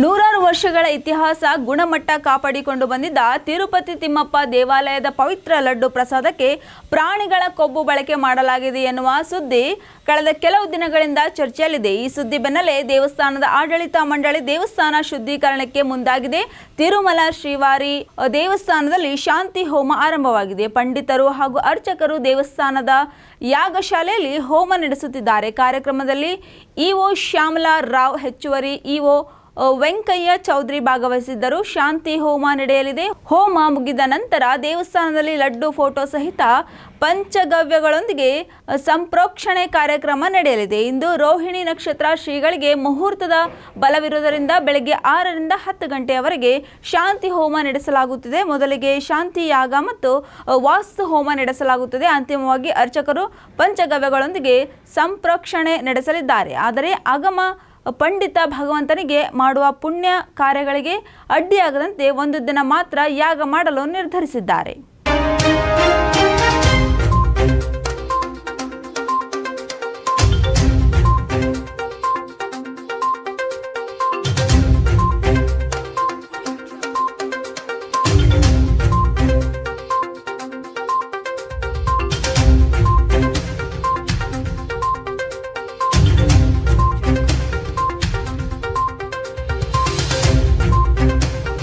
ನೂರಾರು ವರ್ಷಗಳ ಇತಿಹಾಸ ಗುಣಮಟ್ಟ ಕಾಪಾಡಿಕೊಂಡು ಬಂದಿದ್ದ ತಿರುಪತಿ ತಿಮ್ಮಪ್ಪ ದೇವಾಲಯದ ಪವಿತ್ರ ಲಡ್ಡು ಪ್ರಸಾದಕ್ಕೆ ಪ್ರಾಣಿಗಳ ಕೊಬ್ಬು ಬಳಕೆ ಮಾಡಲಾಗಿದೆ ಎನ್ನುವ ಸುದ್ದಿ ಕಳೆದ ಕೆಲವು ದಿನಗಳಿಂದ ಚರ್ಚೆಯಲ್ಲಿದೆ. ಈ ಸುದ್ದಿ ಬೆನ್ನಲ್ಲೇ ದೇವಸ್ಥಾನದ ಆಡಳಿತ ಮಂಡಳಿ ದೇವಸ್ಥಾನ ಶುದ್ಧೀಕರಣಕ್ಕೆ ಮುಂದಾಗಿದೆ. ತಿರುಮಲ ಶ್ರೀವಾರಿ ದೇವಸ್ಥಾನದಲ್ಲಿ ಶಾಂತಿ ಹೋಮ ಆರಂಭವಾಗಿದೆ. ಪಂಡಿತರು ಹಾಗೂ ಅರ್ಚಕರು ದೇವಸ್ಥಾನದ ಯಾಗಶಾಲೆಯಲ್ಲಿ ಹೋಮ ನಡೆಸುತ್ತಿದ್ದಾರೆ. ಕಾರ್ಯಕ್ರಮದಲ್ಲಿ ಇಒ ಶ್ಯಾಮಲಾ ರಾವ್, ಹೆಚ್ಚುವರಿ ಇಒ ವೆಂಕಯ್ಯ ಚೌಧರಿ ಭಾಗವಹಿಸಿದ್ದರು. ಶಾಂತಿ ಹೋಮ ನಡೆಯಲಿದೆ. ಹೋಮ ಮುಗಿದ ನಂತರ ದೇವಸ್ಥಾನದಲ್ಲಿ ಲಡ್ಡು ಫೋಟೋ ಸಹಿತ ಪಂಚಗವ್ಯಗಳೊಂದಿಗೆ ಸಂಪ್ರೋಕ್ಷಣೆ ಕಾರ್ಯಕ್ರಮ ನಡೆಯಲಿದೆ. ಇಂದು ರೋಹಿಣಿ ನಕ್ಷತ್ರ. ಶ್ರೀಗಳಿಗೆ ಮುಹೂರ್ತದ ಬಲವಿರುವುದರಿಂದ ಬೆಳಗ್ಗೆ 6ರಿಂದ 10 ಗಂಟೆಯವರೆಗೆ ಶಾಂತಿ ಹೋಮ ನಡೆಸಲಾಗುತ್ತಿದೆ. ಮೊದಲಿಗೆ ಶಾಂತಿ ಯಾಗ ಮತ್ತು ವಾಸ್ತು ಹೋಮ ನಡೆಸಲಾಗುತ್ತದೆ. ಅಂತಿಮವಾಗಿ ಅರ್ಚಕರು ಪಂಚಗವ್ಯಗಳೊಂದಿಗೆ ಸಂಪ್ರೋಕ್ಷಣೆ ನಡೆಸಲಿದ್ದಾರೆ. ಆದರೆ ಆಗಮ ಪಂಡಿತ ಭಗವಂತನಿಗೆ ಮಾಡುವ ಪುಣ್ಯ ಕಾರ್ಯಗಳಿಗೆ ಅಡ್ಡಿಯಾಗದಂತೆ ಒಂದು ದಿನ ಮಾತ್ರ ಯಾಗ ಮಾಡಲು ನಿರ್ಧರಿಸಿದ್ದಾರೆ.